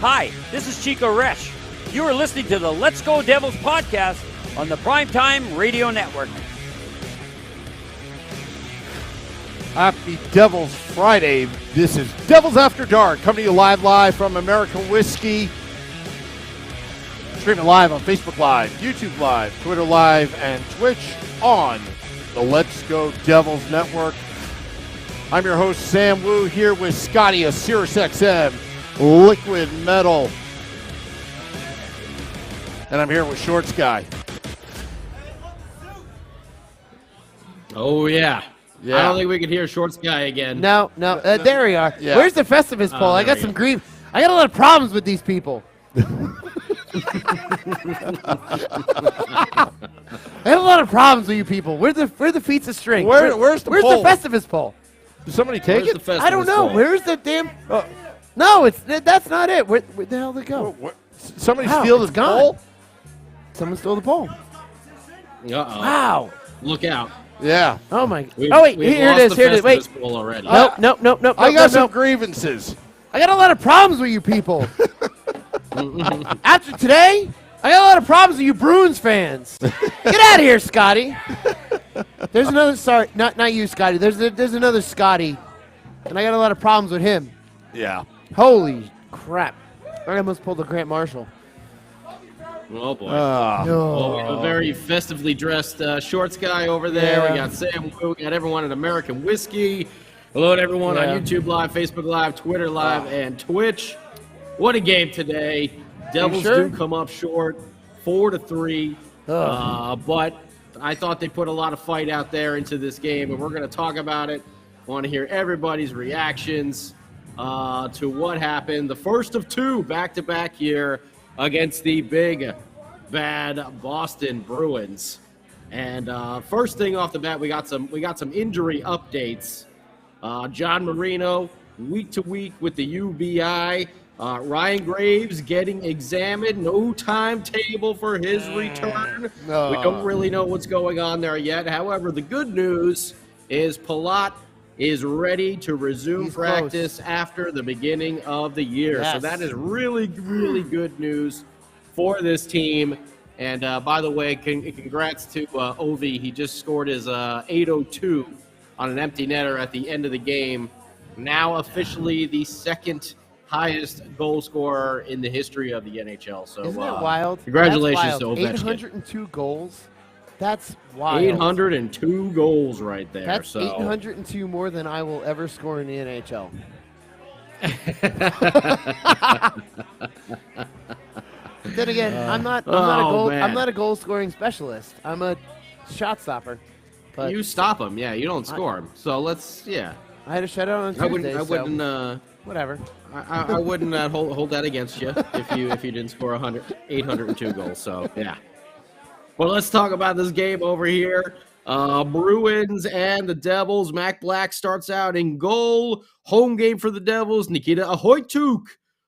Hi, this is Chico Resch. You are listening to the Let's Go Devils podcast on the Primetime Radio Network. Happy Devils Friday. This is Devils After Dark, coming to you live from American Whiskey. Streaming live on Facebook Live, YouTube Live, Twitter Live, and Twitch on the Let's Go Devils Network. I'm your host, Sam Wu, here with Scotty, a Sirius XM Liquid Metal. And I'm here with Shorts Guy. Oh, yeah. I don't think we could hear Shorts Guy again. No. There we are. Yeah. Where's the Festivus poll? I got some grief. I got a lot of problems with these people. I got a lot of problems with you people. Where's the feats of strength? Where's the Where's poll? the Festivus poll? Did somebody take Where's it? the Festivus I don't know. poll? Where's the damn? No, that's not it. Where the hell did it go? Somebody How? steal It's this gone. poll? Someone stole the poll. Uh-oh. Wow. Look out. Yeah. Oh my. We've, Oh wait, we've here it lost is. the Here it is. Wait. Festivus poll already. Nope. I got some grievances. I got a lot of problems with you people. After today, I got a lot of problems with you Bruins fans. Get out of here, Scotty. There's another. Sorry, not you, Scotty. There's another Scotty, and I got a lot of problems with him. Yeah. Holy crap! I almost pulled the Grant Marshall. Oh, boy. No. We have a very festively dressed Shorts Guy over there. Yeah. We got Sam Wu. We got everyone at American Whiskey. Hello to everyone on YouTube Live, Facebook Live, Twitter Live, and Twitch. What a game today. Devils sure? do come up short, 4-3. But I thought they put a lot of fight out there into this game, and we're going to talk about it. Want to hear everybody's reactions to what happened. The first of two back-to-back here against the big, bad Boston Bruins. And first thing off the bat, we got some injury updates. John Marino, week to week with the UBI. Ryan Graves getting examined. No timetable for his return. We don't really know what's going on there yet. However, the good news is Palat is ready to resume practice after the beginning of the year. Yes. So that is really, really good news for this team. And by the way, congrats to Ovi. He just scored his 802 on an empty netter at the end of the game. Now officially the second highest goal scorer in the history of the NHL. So Isn't that wild? Congratulations That's wild. to Ovechkin. 802 goals. That's wild. 802 goals right there. That's so 802 more than I will ever score in the NHL. But then again, I'm not a goal scoring specialist. I'm a shot stopper. But you stop him, yeah. You don't score him. So let's, yeah. I had a shutout on Tuesday. I wouldn't. Whatever. I wouldn't hold that against you if you didn't score 802 goals. So yeah. Well, let's talk about this game over here. Bruins and the Devils. Mac Black starts out in goal. Home game for the Devils. Nikita Ahoytuk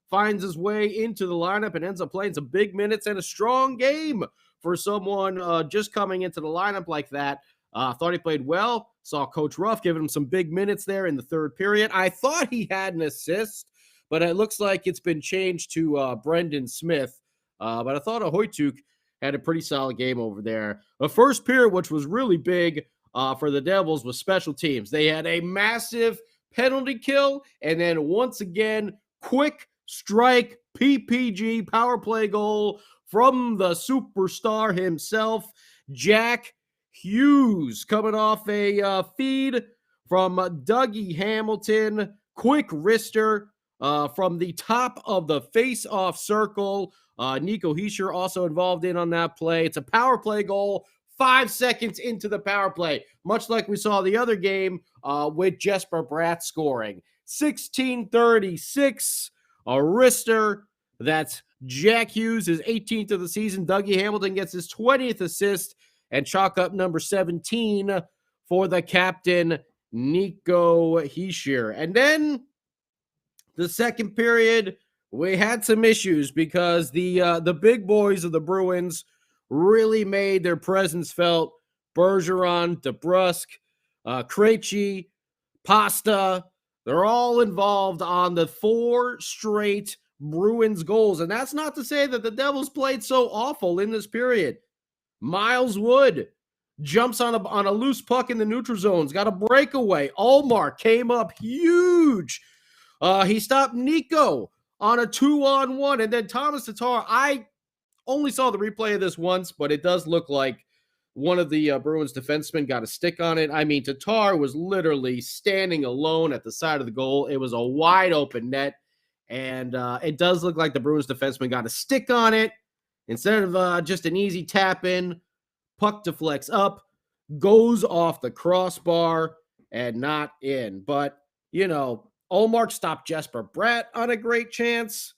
finds his way into the lineup and ends up playing some big minutes and a strong game for someone just coming into the lineup like that. Thought he played well. Saw Coach Ruff giving him some big minutes there in the third period. I thought he had an assist, but it looks like it's been changed to Brendan Smith. But I thought Ahoytuk had a pretty solid game over there. The first period, which was really big for the Devils, was special teams. They had a massive penalty kill, and then once again, quick, strike PPG power play goal from the superstar himself, Jack Hughes, coming off a feed from Dougie Hamilton. Quick wrister from the top of the face-off circle. Nico Hischier also involved in on that play. It's a power play goal 5 seconds into the power play, much like we saw the other game with Jesper Bratt scoring. 16:36, a wrister. That's Jack Hughes, his 18th of the season. Dougie Hamilton gets his 20th assist, and chalk up number 17 for the captain, Nico Hischier. And then the second period, we had some issues because the big boys of the Bruins really made their presence felt. Bergeron, DeBrusk, Krejci, Pasta, they're all involved on the 4 straight Bruins goals. And that's not to say that the Devils played so awful in this period. Miles Wood jumps on a loose puck in the neutral zones, got a breakaway. Ullmark came up huge. He stopped Nico on a 2-on-1. And then Thomas Tatar, I only saw the replay of this once, but it does look like one of the Bruins defensemen got a stick on it. I mean, Tatar was literally standing alone at the side of the goal. It was a wide open net, and it does look like the Bruins defenseman got a stick on it. Instead of just an easy tap in, puck deflects up, goes off the crossbar, and not in. But, you know, Ullmark stopped Jesper Bratt on a great chance,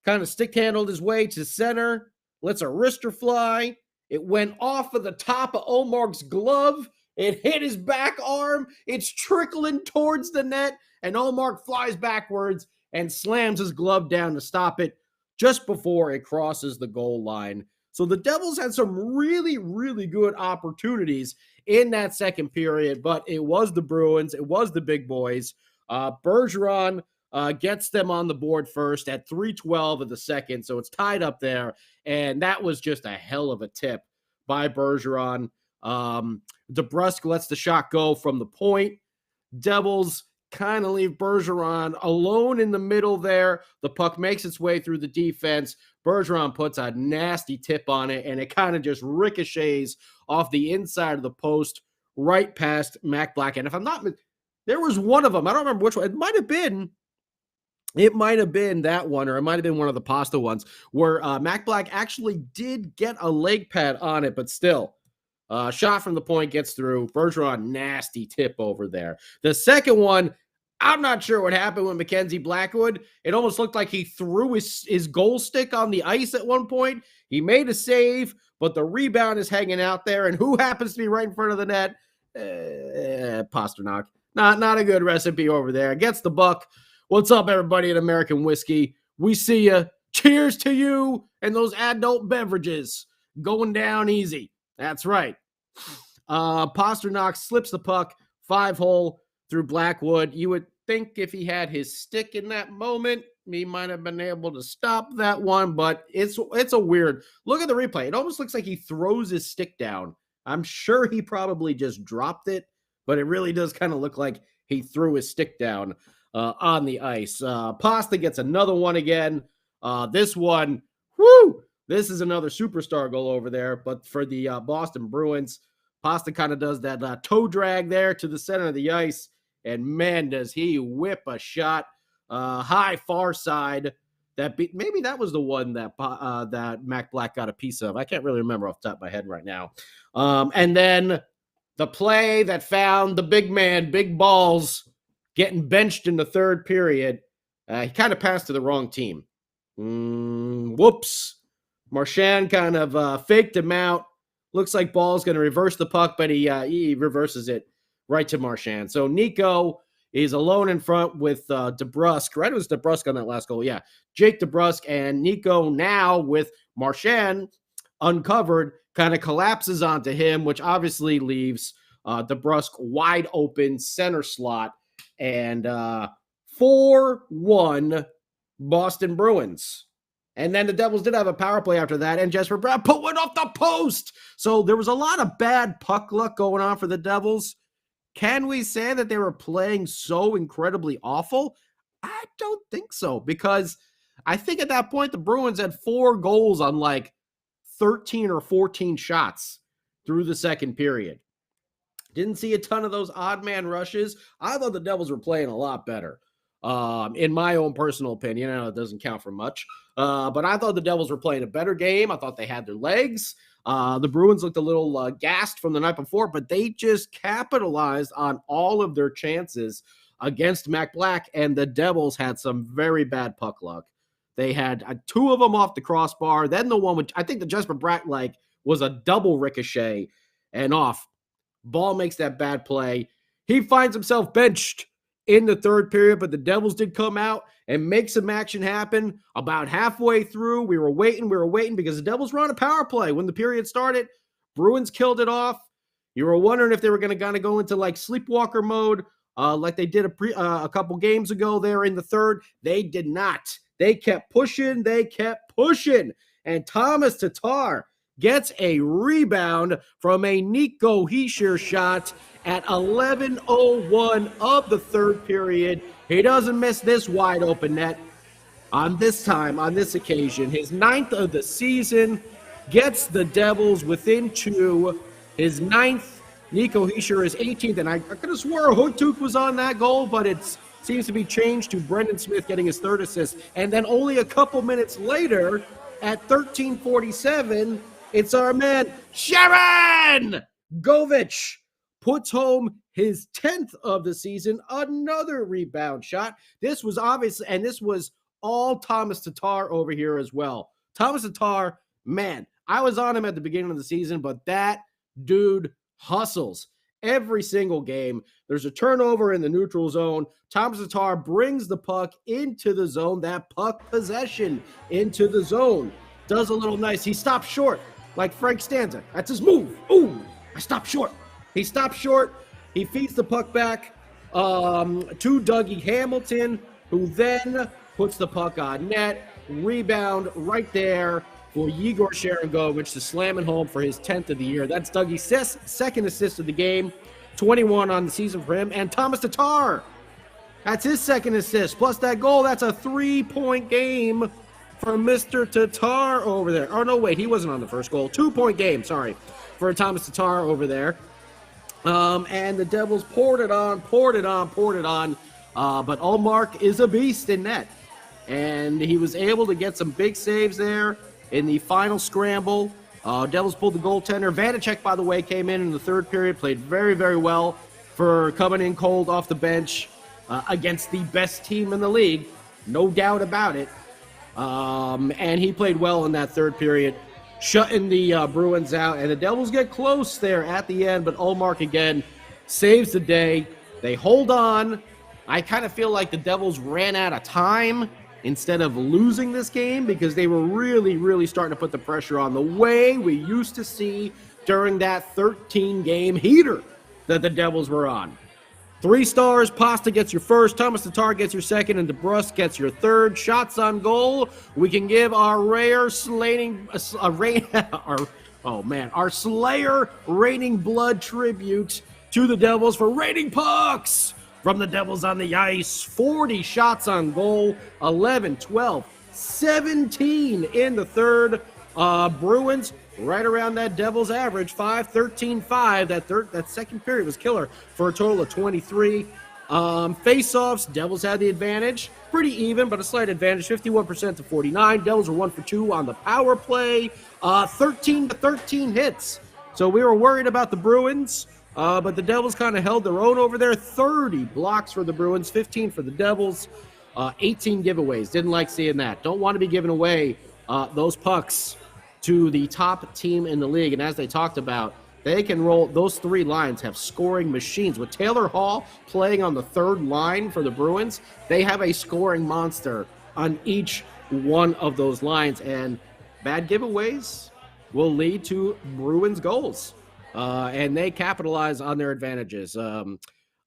kind of stick handled his way to center, lets a wrister fly. It went off of the top of Ullmark's glove. It hit his back arm. It's trickling towards the net, and Ullmark flies backwards and slams his glove down to stop it just before it crosses the goal line. So the Devils had some really, really good opportunities in that second period, but it was the Bruins. It was the big boys. Bergeron gets them on the board first at 3:12 of the second, so it's tied up there, and that was just a hell of a tip by Bergeron. DeBrusk lets the shot go from the point. Devils kind of leave Bergeron alone in the middle there. The puck makes its way through the defense. Bergeron puts a nasty tip on it, and it kind of just ricochets off the inside of the post right past Mac Black. And if I'm not, there was one of them. I don't remember which one. It might have been that one, or it might have been one of the Pasta ones, where Mac Black actually did get a leg pad on it, but still, shot from the point gets through. Bergeron, nasty tip over there. The second one, I'm not sure what happened with Mackenzie Blackwood. It almost looked like he threw his goal stick on the ice at one point. He made a save, but the rebound is hanging out there, and who happens to be right in front of the net? Pasternak. Not a good recipe over there. Gets the buck. What's up, everybody at American Whiskey? We see you. Cheers to you and those adult beverages. Going down easy. That's right. Pasternak slips the puck 5-hole through Blackwood. You would think if he had his stick in that moment, he might have been able to stop that one, but it's a weird. Look at the replay. It almost looks like he throws his stick down. I'm sure he probably just dropped it, but it really does kind of look like he threw his stick down on the ice. Pasta gets another one again. This one, this is another superstar goal over there, but for the Boston Bruins, Pasta kind of does that toe drag there to the center of the ice, and man, does he whip a shot high far side. Maybe that was the one that Mac Black got a piece of. I can't really remember off the top of my head right now. And then the play that found the big man, big balls, getting benched in the third period. He kind of passed to the wrong team. Whoops. Marchand kind of faked him out. Looks like Ball's going to reverse the puck, but he reverses it right to Marchand. So Nico is alone in front with DeBrusk. Right? It was DeBrusk on that last goal. Yeah. Jake DeBrusk, and Nico now with Marchand uncovered kind of collapses onto him, which obviously leaves DeBrusk wide open center slot. And 4-1 Boston Bruins. And then the Devils did have a power play after that, and Jesper Bratt put one off the post. So there was a lot of bad puck luck going on for the Devils. Can we say that they were playing so incredibly awful? I don't think so, because I think at that point, the Bruins had 4 goals on like 13 or 14 shots through the second period. Didn't see a ton of those odd man rushes. I thought the Devils were playing a lot better. In my own personal opinion, I know it doesn't count for much, but I thought the Devils were playing a better game. I thought they had their legs. The Bruins looked a little gassed from the night before, but they just capitalized on all of their chances against Mac Black, and the Devils had some very bad puck luck. They had 2 of them off the crossbar, then the one which I think the Jesper Bratt was a double ricochet and off. Ball makes that bad play. He finds himself benched in the third period, but the Devils did come out and make some action happen. About halfway through, we were waiting because the Devils were on a power play when the period started. Bruins killed it off. You were wondering if they were going to kind of go into like sleepwalker mode, like they did a couple games ago there in the third. They did not. They kept pushing. And Thomas Tatar gets a rebound from a Nico Hischier shot at 11:01 of the third period. He doesn't miss this wide open net. On this occasion, his 9th of the season, gets the Devils within 2. His 9th, Nico Hischier is 18th, and I could have swore Hoytuk was on that goal, but it seems to be changed to Brendan Smith getting his 3rd assist. And then only a couple minutes later, at 13:47, it's our man, Sharon Govich, puts home his 10th of the season, another rebound shot. This was all Thomas Tatar over here as well. Thomas Tatar, man, I was on him at the beginning of the season, but that dude hustles every single game. There's a turnover in the neutral zone. Thomas Tatar brings the puck into the zone, that puck possession into the zone. Does a little nice. He stops short. Like Frank Stanza. That's his move. Ooh, I stopped short. He stops short. He feeds the puck back to Dougie Hamilton, who then puts the puck on net. Rebound right there for Yegor Sharangovich to slam it home for his 10th of the year. That's Dougie's 2nd assist of the game. 21 on the season for him. And Thomas Tatar, that's his 2nd assist. Plus that goal, that's a 3-point game for Mr. Tatar over there. Oh, no, wait, he wasn't on the first goal. 2-point game, sorry, for Thomas Tatar over there. And the Devils poured it on. But Ullmark is a beast in net. And he was able to get some big saves there in the final scramble. Devils pulled the goaltender. Vanacek, by the way, came in the third period, played very, very well for coming in cold off the bench against the best team in the league. No doubt about it. And he played well in that third period, shutting the Bruins out. And the Devils get close there at the end, but Ullmark again saves the day. They hold on. I kind of feel like the Devils ran out of time instead of losing this game because they were really, really starting to put the pressure on the way we used to see during that 13-game heater that the Devils were on. 3 stars, Pasta gets your first, Thomas Tatar gets your second, and DeBrusque gets your third. Shots on goal, we can give our our Slayer raining blood tribute to the Devils for raining pucks from the Devils on the ice. 40 shots on goal, 11, 12, 17 in the third. Bruins right around that Devils average, 5-13-5. That second period was killer for a total of 23. Face-offs, Devils had the advantage. Pretty even, but a slight advantage, 51% to 49. Devils were 1 for 2 on the power play. 13-13 hits. So we were worried about the Bruins, but the Devils kind of held their own over there. 30 blocks for the Bruins, 15 for the Devils. 18 giveaways. Didn't like seeing that. Don't want to be giving away those pucks to the top team in the league. And as they talked about, they can roll. Those 3 lines have scoring machines. With Taylor Hall playing on the third line for the Bruins, they have a scoring monster on each one of those lines. And bad giveaways will lead to Bruins goals. And they capitalize on their advantages. 13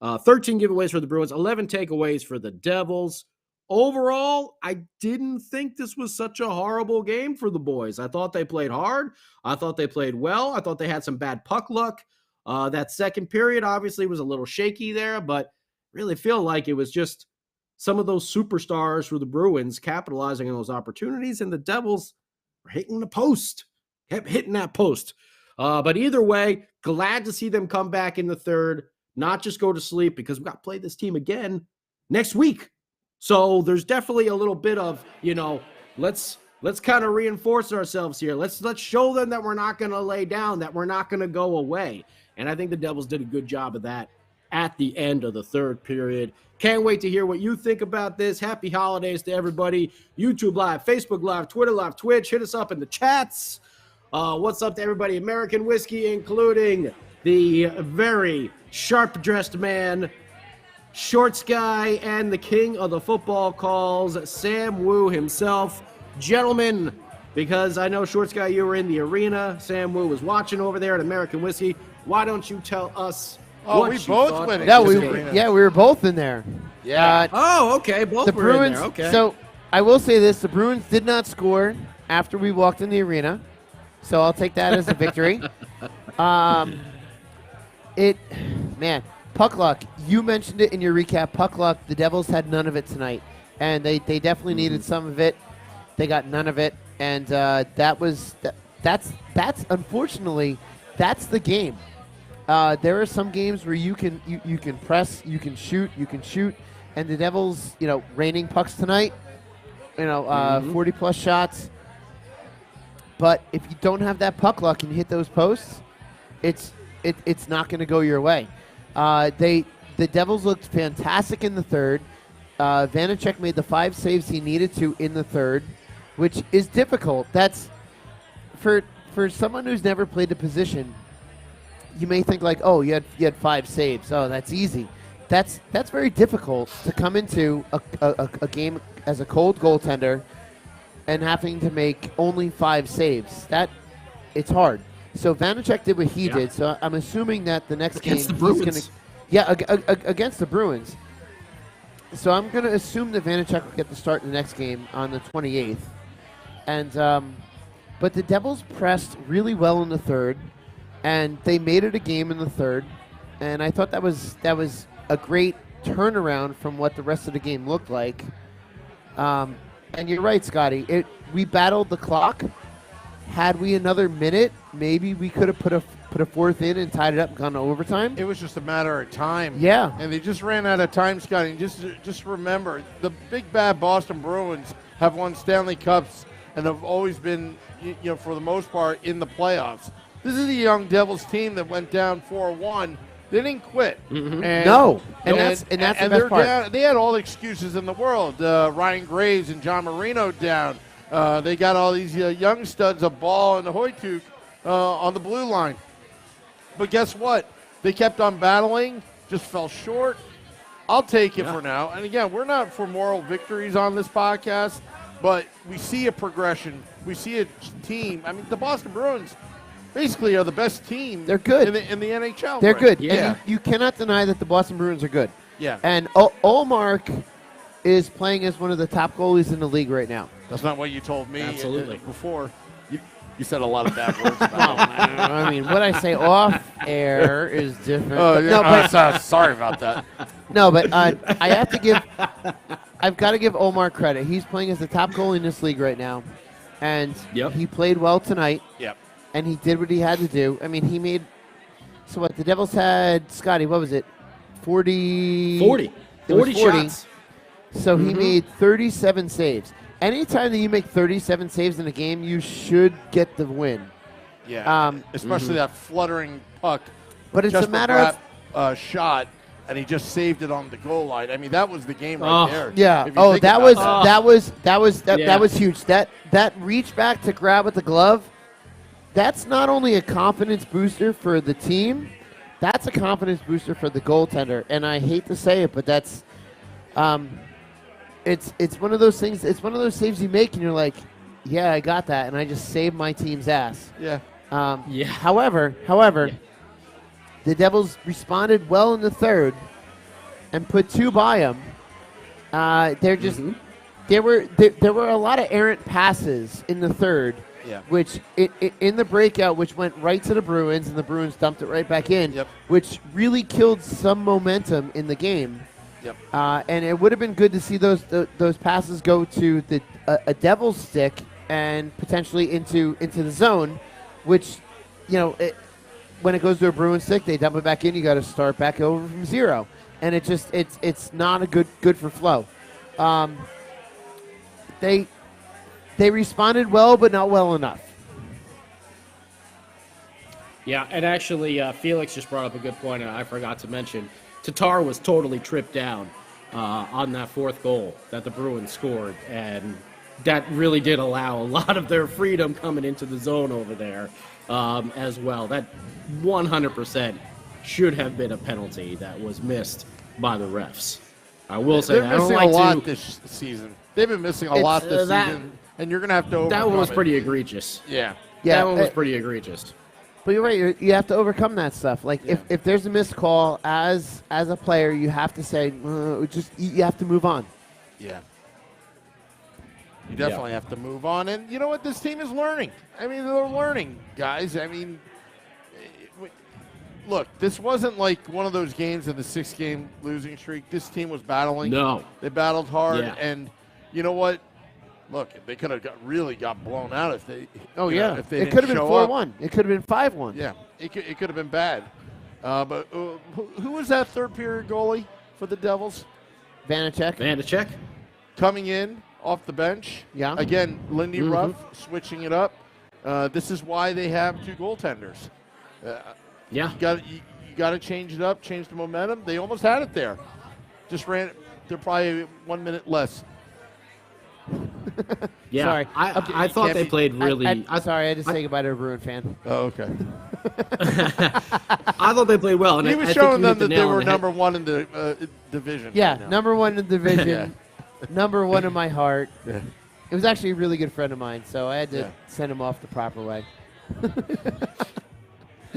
giveaways for the Bruins, 11 takeaways for the Devils. Overall, I didn't think this was such a horrible game for the boys. I thought they played hard. I thought they played well. I thought they had some bad puck luck. That second period obviously was a little shaky there, but really feel like it was just some of those superstars for the Bruins capitalizing on those opportunities, and the Devils were hitting the post, kept hitting that post. But either way, glad to see them come back in the third, not just go to sleep, because we got to play this team again next week. So there's definitely a little bit of, let's kind of reinforce ourselves here. Let's show them that we're not going to lay down, that we're not going to go away. And I think the Devils did a good job of that at the end of the third period. Can't wait to hear what you think about this. Happy holidays to everybody. YouTube Live, Facebook Live, Twitter Live, Twitch. Hit us up in the chats. What's up to everybody? American Whiskey, including the very sharp-dressed man, Shorts Guy, and the king of the football calls, Sam Wu himself. Gentlemen, because I know, Shorts Guy, you were in the arena. Sam Wu was watching over there at American Whiskey. Why don't you tell us what we you both thought went of in. this game? We were both in there. Yeah. Okay. Both The were Bruins. in there. Okay. So I will say this: the Bruins did not score after we walked in the arena, so I'll take that as a victory. Puck luck. You mentioned it in your recap. Puck luck. The Devils had none of it tonight, and they definitely needed some of it. They got none of it, and that's unfortunately that's the game. There are some games where you can press, you can shoot, and the Devils, raining pucks tonight, 40 plus shots. But if you don't have that puck luck and you hit those posts, it's not going to go your way. The Devils looked fantastic in the third. Vanacek made the 5 saves he needed to in the third, which is difficult. That's for someone who's never played the position. You may think like, oh, you had 5 saves. Oh, that's easy. That's very difficult to come into a game as a cold goaltender and having to make only 5 saves. It's hard. So Vanacek did what he did. So I'm assuming that the next Against game the Bruins. against the Bruins. So I'm going to assume that Vanacek will get the start in the next game on the 28th. And but the Devils pressed really well in the third, and they made it a game in the third. And I thought that was a great turnaround from what the rest of the game looked like. And you're right, Scotty. We battled the clock. Had we another minute, maybe we could have put a fourth in and tied it up and gone to overtime. It was just a matter of time. Yeah. And they just ran out of time, Scotty. And just remember, the big bad Boston Bruins have won Stanley Cups and have always been, for the most part, in the playoffs. This is a young Devils team that went down 4-1. They didn't quit. Mm-hmm. And that's the best they're part. down. They had all the excuses in the world. Ryan Graves and John Marino down. They got all these young studs of Ball and Hoytuk on the blue line. But guess what? They kept on battling, just fell short. I'll take it for now. And again, we're not for moral victories on this podcast, but we see a progression. We see a team. I mean, the Boston Bruins basically are the best team. They're good in the NHL. They're right? good. Yeah. And you cannot deny that the Boston Bruins are good. Yeah. And Ullmark is playing as one of the top goalies in the league right now. That's not what you told me Absolutely. before. You said a lot of bad words about him. I mean, what I say off air is different. Oh, yeah. No, but Sorry about that. no, but I have to give. I've got to give Ullmark credit. He's playing as the top goalie in this league right now, and he played well tonight. Yep. And he did what he had to do. I mean, he made. So what? The Devils had Scotty. What was it? 40. 40. It was 40 shots. So he made 37 saves. Anytime that you make 37 saves in a game, you should get the win. Yeah. Especially that fluttering puck. But it's just a matter of shot, and he just saved it on the goal line. I mean, that was the game right there. Yeah. If you Oh, think that about was that. that was huge. That reach back to grab with the glove. That's not only a confidence booster for the team. That's a confidence booster for the goaltender. And I hate to say it, but that's. It's one of those things. It's one of those saves you make, and you're like, "Yeah, I got that," and I just saved my team's ass. Yeah. However, the Devils responded well in the third, and put 2 by them. They're just there were a lot of errant passes in the third, which in the breakout, which went right to the Bruins, and the Bruins dumped it right back in, which really killed some momentum in the game. Yep. And it would have been good to see those passes go to a Devil's stick and potentially into the zone, which, when it goes to a Bruins stick, they dump it back in. You got to start back over from zero, and it's not a good for flow. They responded well, but not well enough. Yeah, and actually, Felix just brought up a good point, and I forgot to mention. Tatar was totally tripped down on that fourth goal that the Bruins scored, and that really did allow a lot of their freedom coming into the zone over there as well. That 100% should have been a penalty that was missed by the refs. I will say they're missing a lot this season. They've been missing a lot this season, and you're going to have to overcome that one was it. pretty egregious. Yeah. That one was pretty egregious. But you're right. You have to overcome that stuff. Like if there's a missed call as a player, you have to say you have to move on. Yeah. You definitely have to move on. And you know what? This team is learning. I mean, they're learning, guys. I mean, look, this wasn't like one of those games in the 6-game losing streak. This team was battling. No. They battled hard. Yeah. And you know what? Look, they could have really got blown out if they. If they it could have been 4-1. Up. It could have been 5-1. Yeah, it could have been bad. But who was that third period goalie for the Devils? Vanacek. Coming in off the bench. Yeah. Again, Lindy Ruff switching it up. This is why they have 2 goaltenders. Yeah. You got to change it up, change the momentum. They almost had it there. Just ran. They're probably 1 minute less. Yeah, sorry. I thought they played really. Sorry, I had to say goodbye to a Bruin fan. Oh, okay. I thought they played well. And he was I showing think them that they were number 1 in the division. Yeah, right now. number 1 in the division. Number 1 in my heart. Yeah. It was actually a really good friend of mine, so I had to send him off the proper way.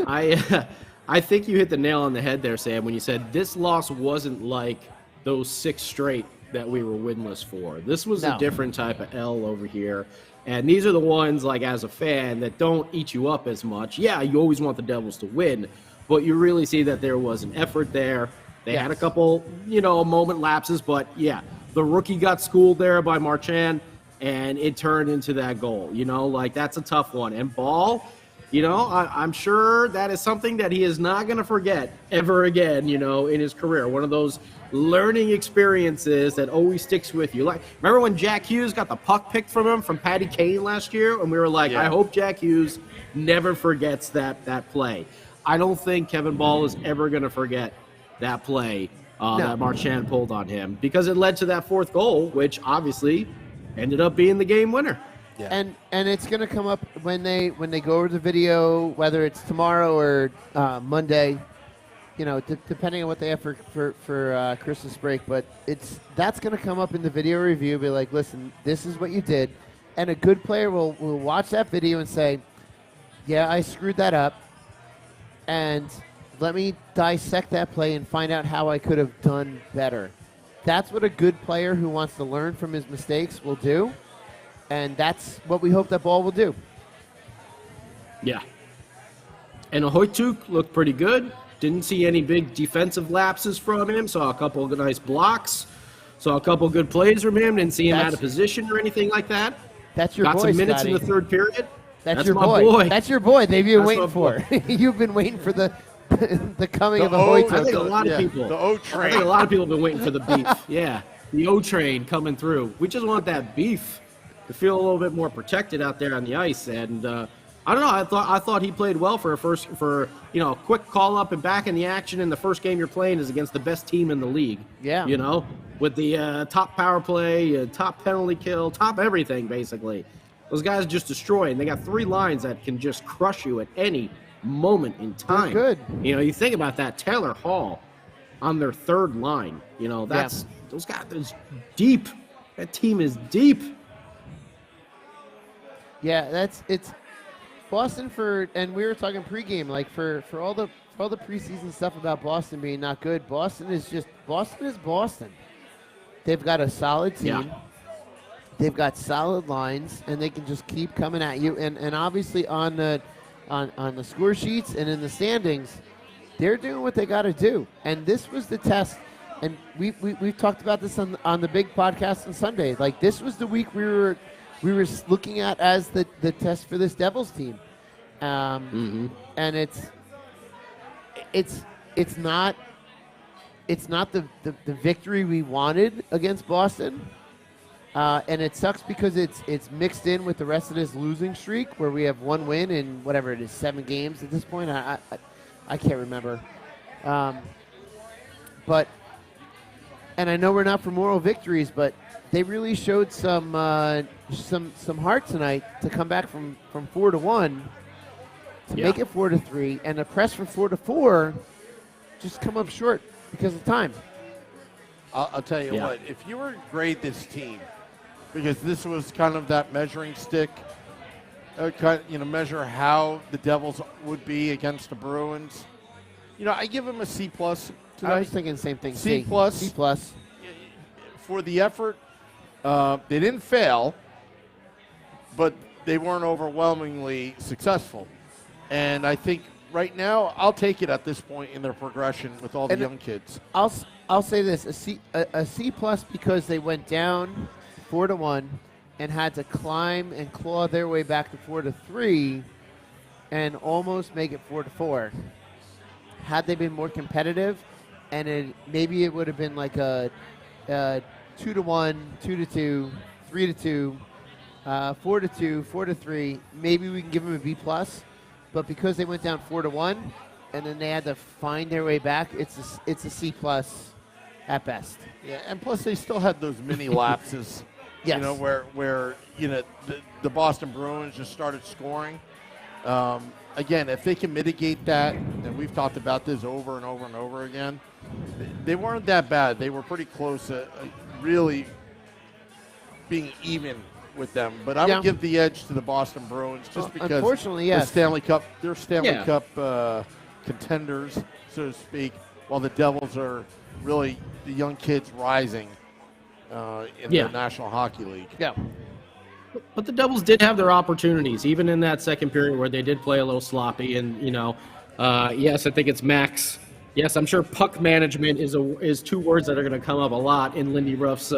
I think you hit the nail on the head there, Sam, when you said this loss wasn't like those 6 straight that we were winless for. This was a different type of L over here. And these are the ones, like, as a fan, that don't eat you up as much. Yeah, you always want the Devils to win, but you really see that there was an effort there. They had a couple, moment lapses, but, yeah, the rookie got schooled there by Marchand, and it turned into that goal. That's a tough one. And Ball, I'm sure that is something that he is not going to forget ever again, in his career. One of those learning experiences that always sticks with you. Like, remember when Jack Hughes got the puck picked from him from Patty Kane last year? And we were like, I hope Jack Hughes never forgets that play. I don't think Kevin Ball is ever going to forget that play that Marchand pulled on him, because it led to that 4th goal, which obviously ended up being the game winner. Yeah. And it's going to come up when they go over the video, whether it's tomorrow or Monday, depending on what they have for Christmas break. But that's going to come up in the video review. Be like, listen, this is what you did, and a good player will watch that video and say, yeah, I screwed that up, and let me dissect that play and find out how I could have done better. That's what a good player who wants to learn from his mistakes will do. And that's what we hope that Ball will do. Yeah. And Ahoytuk looked pretty good. Didn't see any big defensive lapses from him. Saw a couple of nice blocks. Saw a couple of good plays from him. Didn't see him out of position or anything like that. That's your boy, Got some minutes Scotty. in the 3rd period. That's your my boy. That's your boy. They've been waiting for. You've been waiting for the coming of Ahoytuk. I think a lot of people. The O train. I think a lot of people have been waiting for the beef. Yeah, the O train coming through. We just want that beef to feel a little bit more protected out there on the ice. And I don't know. I thought he played well for a quick call up and back in the action. And the first game you're playing is against the best team in the league. Yeah. With the top power play, top penalty kill, top everything basically. Those guys just destroy, and they got 3 lines that can just crush you at any moment in time. They're good. You think about that. Taylor Hall on their 3rd line. Those guys. It's deep. That team is deep. Yeah, it's Boston and we were talking pregame, like for all the preseason stuff about Boston being not good. Boston is Boston. They've got a solid team. Yeah. They've got solid lines, and they can just keep coming at you. And obviously on the score sheets and in the standings, they're doing what they got to do. And this was the test. and we've talked about this on the big podcast on Sunday. Like, this was the week we were looking at as the test for this Devils team, and it's not the victory we wanted against Boston, and it sucks because it's mixed in with the rest of this losing streak where we have one win in whatever it is, 7 games at this point. I can't remember, but. And I know we're not for moral victories, but they really showed some heart tonight to come back from 4-1 to make it 4-3, and the press for 4-4 just come up short because of time. I'll tell you what, if you were to grade this team, because this was kind of that measuring stick, measure how the Devils would be against the Bruins. I give them a C+ tonight. I was thinking the same thing. C+. C+. For the effort, they didn't fail, but they weren't overwhelmingly successful. And I think right now, I'll take it at this point in their progression with all the young kids. I'll say this, a C+ because they went down 4-1 and had to climb and claw their way back to 4-3 and almost make it 4-4. Had they been more competitive, and maybe it would have been like a 2-1, 2-2, 3-2, 4-2, 4-3. Maybe we can give them a B+. But because they went down 4-1, and then they had to find their way back, it's a C+ at best. Yeah, and plus they still had those mini lapses. Yes. Where the Boston Bruins just started scoring. Again, if they can mitigate that, and we've talked about this over and over and over again, they weren't that bad. They were pretty close to really being even with them. But I would give the edge to the Boston Bruins just because unfortunately, yes. They're Stanley Cup contenders, so to speak, while the Devils are really the young kids rising in the National Hockey League. Yeah. But the Devils did have their opportunities, even in that second period where they did play a little sloppy. And, yes, I think it's Max. Yes, I'm sure puck management is 2 words that are going to come up a lot in Lindy Ruff's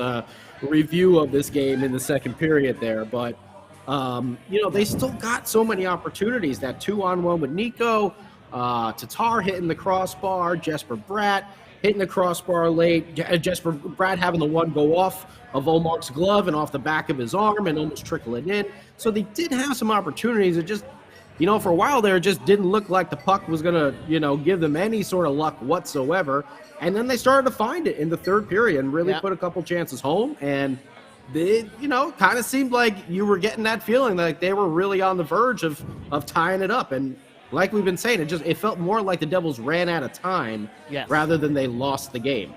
review of this game in the second period there. But, they still got so many opportunities. That 2-on-1 with Nico, Tatar hitting the crossbar, Jesper Bratt hitting the crossbar late, Jesper Bratt having the one go off of Omar's glove and off the back of his arm and almost trickling in. So they did have some opportunities. It just, for a while there, it just didn't look like the puck was going to, give them any sort of luck whatsoever. And then they started to find it in the third period and really put a couple chances home. And they, kind of seemed like you were getting that feeling like they were really on the verge of tying it up. And like we've been saying, it felt more like the Devils ran out of time rather than they lost the game.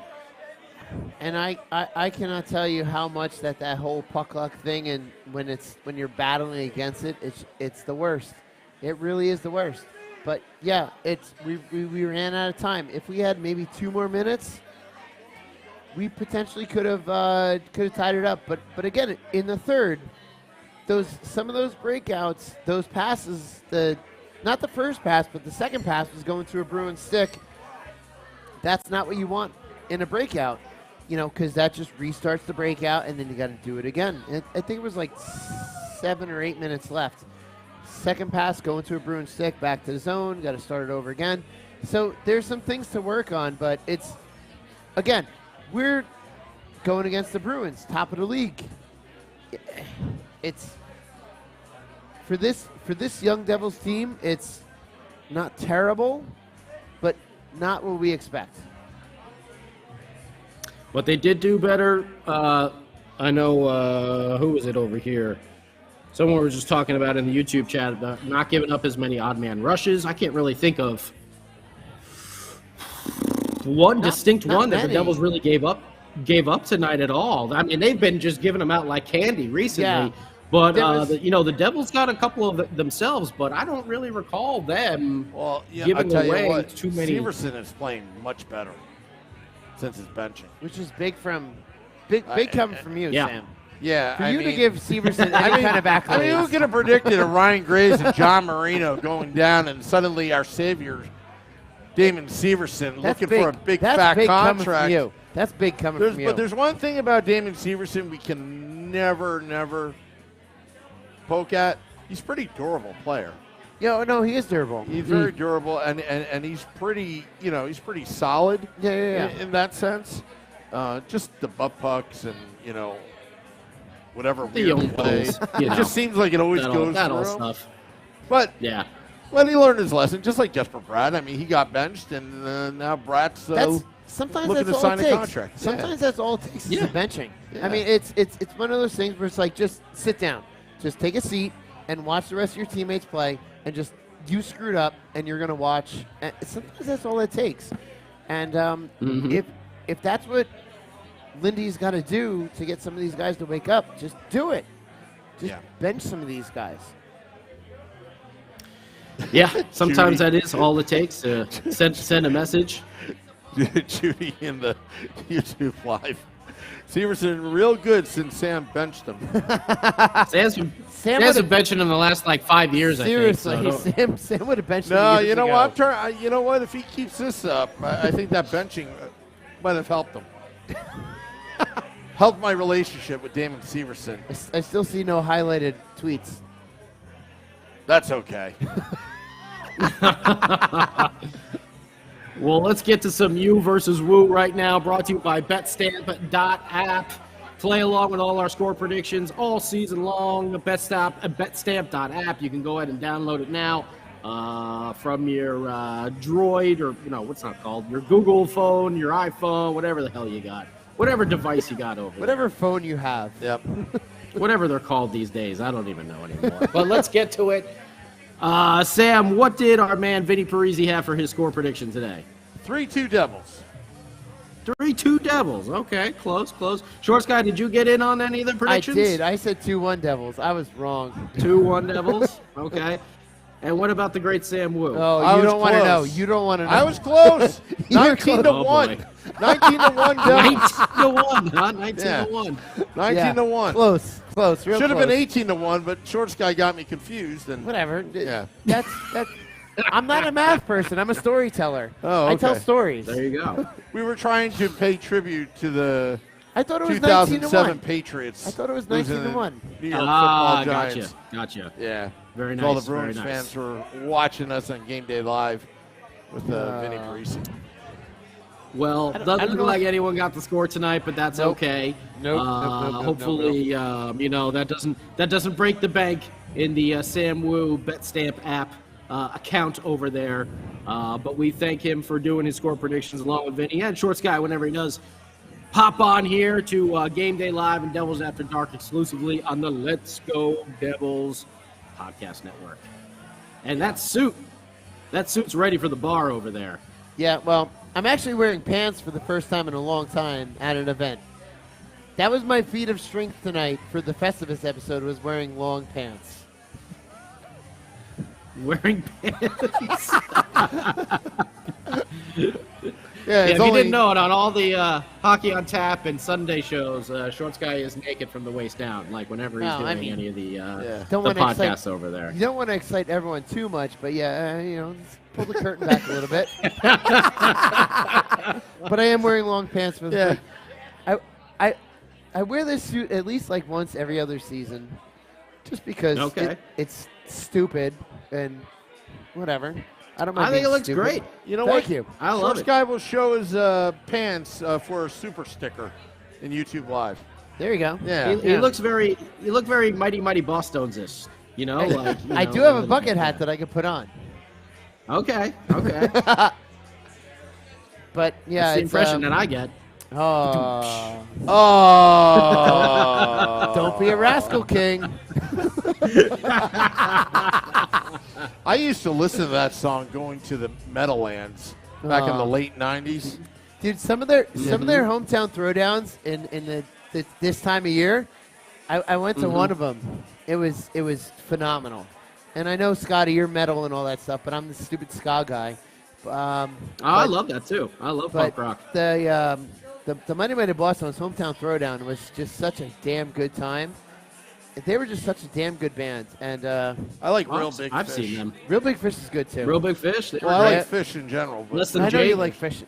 And I cannot tell you how much that whole puck luck thing, and when you're battling against it, it's the worst. It really is the worst. But yeah, we ran out of time. If we had maybe 2 more minutes, we potentially could have tied it up. But again, in the third, some of those breakouts, those passes, not the first pass, but the second pass was going through a Bruins stick. That's not what you want in a breakout. Because that just restarts the breakout, and then you got to do it again. And I think it was like 7 or 8 minutes left. Second pass going to a Bruin stick, back to the zone, got to start it over again. So there's some things to work on, but again, we're going against the Bruins, top of the league. It's for this young Devils team, it's not terrible, but not what we expect. But they did do better. I know, who was it over here? Someone was just talking about in the YouTube chat about not giving up as many odd man rushes. I can't really think of one distinct one that the Devils really gave up tonight at all. I mean, they've been just giving them out like candy recently. Yeah. But, the Devils got a couple of themselves, but I don't really recall them giving away too many. Severson is playing much better since his benching. Which is big coming from you, Sam. Yeah. For you to give Severson any kind of accolades. I mean, who could have predicted a Ryan Graves and John Marino going down, and suddenly our savior, Damon Severson, looking for a big fat contract. That's big coming from you. But there's one thing about Damon Severson we can never poke at. He's a pretty durable player. No, he is durable. He's very durable, and he's pretty, he's pretty solid. Yeah. In that sense, just the butt pucks and whatever The weird play. young It just seems like it always goes that through all him. stuff. But Yeah. well, he learned his lesson, just like Jesper Bratt. I mean, he got benched, and now Bratt's Sometimes looking that's to all sign it a takes. contract. Sometimes that's all it takes is Yeah. the benching. Yeah. I mean, it's one of those things where it's like just sit down, just take a seat and watch the rest of your teammates play, and just you screwed up and you're gonna watch. And sometimes that's all it takes. And if that's what Lindy's got to do to get some of these guys to wake up, just do it. Just bench some of these guys. Yeah, sometimes Judy. that is all it takes to send a message. Judy in the YouTube live. Severson real good since Sam benched him. Sam's been benching him the last 5 years. Seriously, I think. Sam would have benched him. No, years you know ago. what? You know what? If he keeps this up, I think that benching might have helped him. Helped my relationship with Damon Severson. I still see no highlighted tweets. That's okay. Well, let's get to some you versus woo right now, brought to you by betstamp.app. Play along with all our score predictions all season long. Betstamp.app. You can go ahead and download it now from your Droid or, what's not called, your Google phone, your iPhone, whatever the hell you got. Whatever device you got over there. Whatever phone you have. Yep. Whatever they're called these days. I don't even know anymore. But let's get to it. Sam, what did our man Vinny Parisi have for his score prediction today? 3-2 Devils. 3-2 Devils. Okay, close. Short Sky, did you get in on any of the predictions? I did. I said 2-1 Devils. I was wrong. 2-1 Devils. Okay. And what about the great Sam Wu? Oh, I you was don't want to know. close. You don't want to know. I was close. You were 19 to close. 1. Oh, boy. 19 to 1 Devils. 19-1, huh? 19-1. 19 to 1. Close. Real Should have close. been 18 to 1, but Shorts guy got me confused. And Whatever. Yeah. That's. I'm not a math person. I'm a storyteller. Oh, I tell okay. stories. There you go. we were trying to pay tribute to the I thought it was 2007 19-1. Patriots. I thought it was losing 19-1. the New York Football Gotcha. Giants. Gotcha. Yeah. Very All nice. the Bruins very nice. fans were watching us on Game Day Live with Vinny Parisi. Well, don't doesn't look know. like anyone got the score tonight, but that's Nope. okay. Nope. Hopefully, that doesn't break the bank in the Sam Wu BetStamp app account over there. But we thank him for doing his score predictions along with Vinny and Short Sky whenever he does pop on here to Game Day Live and Devils After Dark exclusively on the Let's Go Devils podcast network. And that suit's ready for the bar over there. Yeah, well, I'm actually wearing pants for the first time in a long time at an event. That was my feat of strength tonight for the Festivus episode, was wearing long pants. Wearing pants. Yeah, If you didn't know it, on all the Hockey on Tap and Sunday shows, Short Sky is naked from the waist down, like whenever he's No, I doing mean, any of the Don't wanna podcasts excite- over there. You don't want to excite everyone too much, but yeah, just pull the curtain back a little bit. But I am wearing long pants for the I wear this suit at least like once every other season, just because it's stupid and whatever. I don't mind I think it being looks stupid. great. You know Thank what? you. I love Shorts it. guy will show his pants for a super sticker in YouTube Live. There you go. Yeah. He looks very Mighty Mighty Bosstones-ish. I do have a bucket hat that I could put on. Okay. But yeah, That's the it's impression that I get. Oh, Oh! don't be a rascal, King. I used to listen to that song going to the Meadowlands back in the late 90s. Dude, some of their hometown throwdowns in this time of year, I went to one of them. It was phenomenal. And I know, Scotty, you're metal and all that stuff, but I'm the stupid ska guy. I love that too. I love But punk rock. the Monday Night Boston's hometown throwdown was just such a damn good time. They were just such a damn good band, and I like Real Big I've Fish. seen them. Real Big Fish is good too. Real Big Fish. They Well, were I great. like Fish in general. But Less Than I know Jake. you like fishing.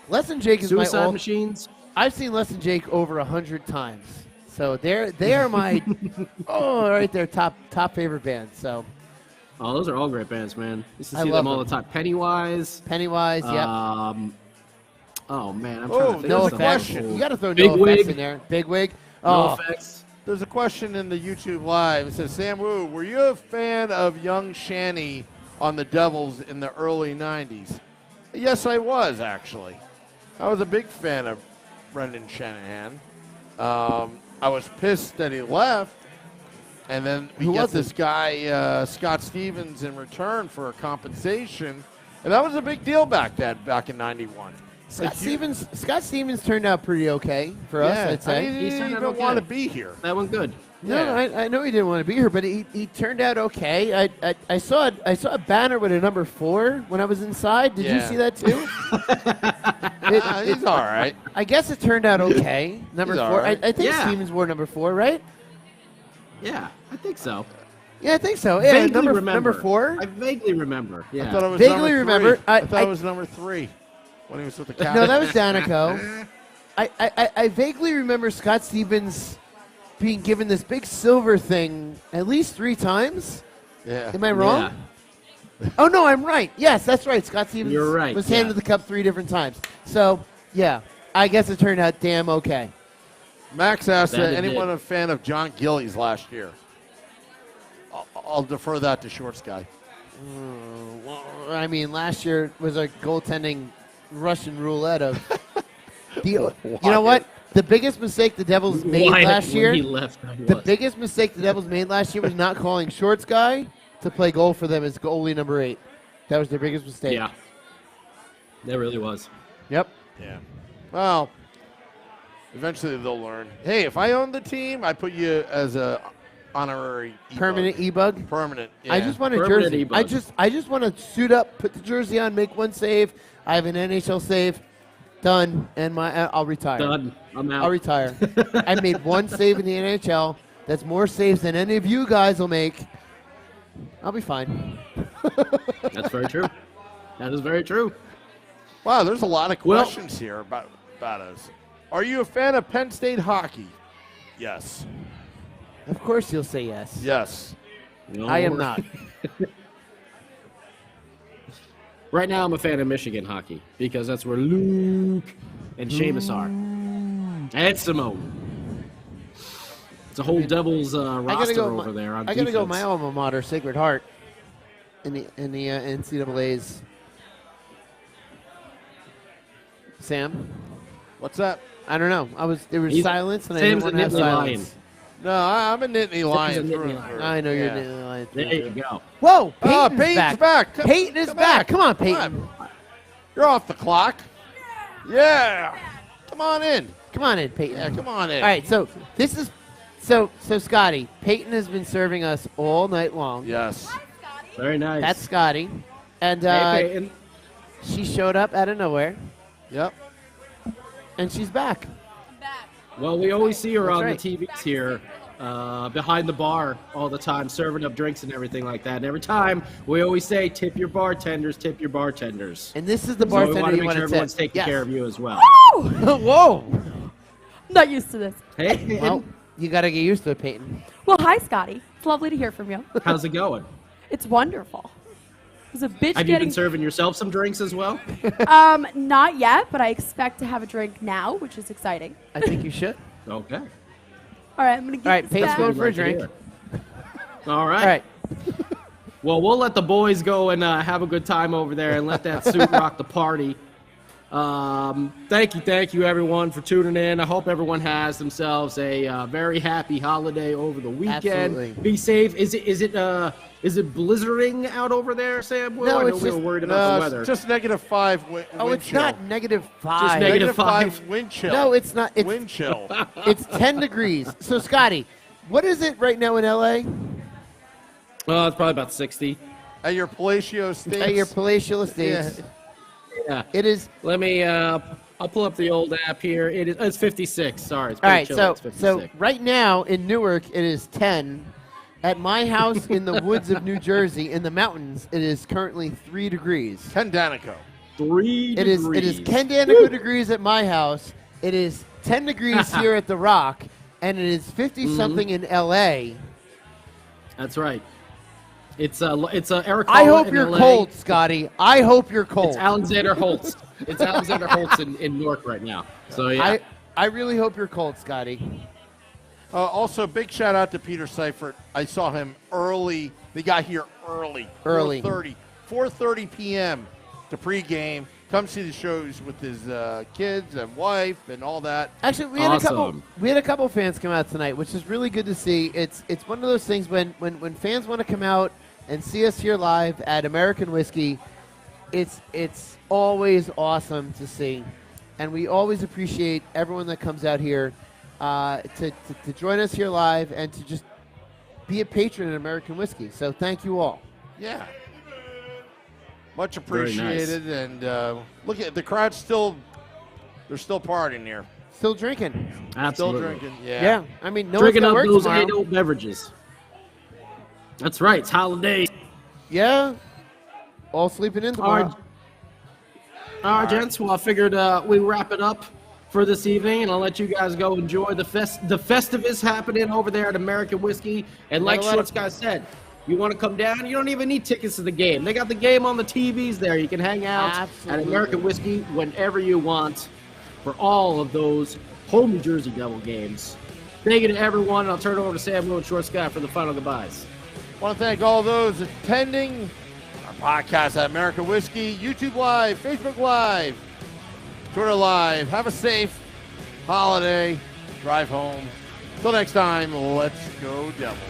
Less Than Jake is Suicide my all. Machines. I've seen Less Than Jake over 100 times. So they are my right there top favorite bands. So those are all great bands, man. Used to I see love them all them. the time. Pennywise. Yep. Oh man, I'm trying to think No of Effects. something. You got to throw Big No Effects Wig. in there. Big Wig. No Effects. There's a question in the YouTube Live. It says, Sam Wu, were you a fan of Young Shanny on the Devils in the early 90s? Yes, I was, actually. I was a big fan of Brendan Shanahan. I was pissed that he left, and then we got this guy, Scott Stevens, in return for a compensation, and that was a big deal back in 91. Scott Stevens turned out pretty okay for us, I'd say. He didn't even want to be here. That one good. No, I know he didn't want to be here, but he turned out okay. I saw a banner with a number 4 when I was inside. Did you see that too? He's all right. I guess it turned out okay. Number He's 4. all right. I think Stevens wore number 4, right? Yeah, I think so. Yeah, I think so. Yeah, Vaguely remember. number 4. I vaguely remember. Yeah. I thought it was Vaguely number remember. 3. I thought it was number 3 when he was with the Capitals. No, that was Danico. I vaguely remember Scott Stevens being given this big silver thing at least 3 times. Yeah. Am I wrong? Oh, no, I'm right. Yes, that's right. Scott Stevens You're right, was handed the cup 3 different times. So, yeah, I guess it turned out damn okay. Max asked, That it anyone did. a fan of John Gillies last year? I'll defer that to Shorts Guy. Well, I mean, last year was a goaltending Russian roulette of you know what? The biggest mistake the Devils made last year. When he left, The biggest mistake the Devils made last year was not calling Shorts Guy to play goal for them as goalie number 8. That was their biggest mistake. Yeah. That really was. Yep. Yeah. Well, eventually they'll learn. Hey, if I own the team, I put you as a honorary e-bug. Permanent e-bug. Permanent. Yeah. I just want a Permanent jersey. e-bug. I just want to suit up, put the jersey on, make 1 save. I have an NHL save. Done. And I'll retire. Done. I'm out. I'll retire. I made 1 save in the NHL. That's more saves than any of you guys will make. I'll be fine. That's very true. That is very true. Wow, there's a lot of questions here about us. Are you a fan of Penn State hockey? Yes. Of course you'll say yes. Yes. No. I am not. Right now, I'm a fan of Michigan hockey because that's where Luke and Seamus are. And Simone. It's a whole Devils roster over there on I gotta go defense. my alma mater, Sacred Heart, in the NCAA's. Sam, What's that? I don't know. There was He's- silence, and I Sam's didn't want to a have Nittany silence. No, I'm a Nittany Lion. Nittany through and Lion. through. I know you're Yeah. Nittany Lion. There you go. Whoa, Oh, Peyton's Peyton's back. back. Peyton is back. Come on, Peyton. You're off the clock. Yeah. Come on in. Come on in, Peyton. Yeah, come on in. All right, so this is so Scotty. Peyton has been serving us all night long. Yes. Very nice. That's Scotty, and Hey, Peyton. she showed up out of nowhere, Yep. and she's back. Well, we always see her That's on right. the TVs here, behind the bar all the time, serving up drinks and everything like that. And every time we always say, "Tip your bartenders, tip your bartenders." And this is the So we bartender want to you make want sure to everyone's tip. taking Yes. care of you as well. Whoa. Not used to this. Hey, Well, you got to get used to it, Peyton. Well, hi, Scotty. It's lovely to hear from you. how's it going? It's wonderful. It was a bitch Have you getting. been serving yourself some drinks as well? Not yet, but I expect to have a drink now, which is exciting. I think you should. Okay. All right, I'm gonna get All right, this Peyton's back. going for a Like to drink. hear. All right. All right. Well, we'll let the boys go and have a good time over there and let that suit rock the party. Thank you, everyone, for tuning in. I hope everyone has themselves a very happy holiday over the weekend. Absolutely. Be safe. Is it blizzarding out over there, Sam? Well, No, I know it's we just- were worried about the weather. It's just -5 wind Oh, it's chill. not -5. Just negative -5 5. wind chill. No, it's not. It's wind chill. it's 10 degrees. So, Scotty, what is it right now in LA? It's probably about 60. At your Palatial Estates. At your palatial estates. Yeah. It is. Let me. I'll pull up the old app here. It's 56. Sorry, it's All pretty right, chilly. so It's 56. right now in Newark it is 10. At my house in the woods of New Jersey, in the mountains, it is currently 3 degrees. Ken Danico. 3 It degrees. is Ken Danico degrees at my house. It is 10 degrees here at The Rock, and it is 50-something in L.A. That's right. It's Eric. I hope you're LA. cold, Scotty. I hope you're cold. It's Alexander Holtz. It's Alexander Holtz in Newark right now. So yeah. I really hope you're cold, Scotty. Also, big shout out to Peter Seifert. I saw him early. They got here early. 4:30 p.m. to pregame. Come see the shows with his kids and wife and all that. Actually, we had a couple fans come out tonight, which is really good to see. It's one of those things when fans want to come out and see us here live at American Whiskey. It's always awesome to see, and we always appreciate everyone that comes out here to join us here live and to just be a patron at American Whiskey. So thank you all. Yeah. Much appreciated. Nice. And look at the crowd they're still partying here. Still drinking. Absolutely. Still drinking, yeah. Yeah, I mean, no drinking one's up those tomorrow. adult beverages. That's right. It's holidays. Yeah. All sleeping in tomorrow. All right, gents. Well, I figured we wrap it up for this evening, and I'll let you guys go enjoy the Festivus happening over there at American Whiskey. And like Short Sky said, you want to come down, you don't even need tickets to the game. They got the game on the TVs there. You can hang out at American Whiskey whenever you want for all of those home New Jersey Devil games. Thank you to everyone. I'll turn it over to Sam Will and Short Sky for the final goodbyes. I want to thank all those attending our podcast at American Whiskey, YouTube Live, Facebook Live, Twitter Live. Have a safe holiday. Drive home. Till next time, let's go Devils.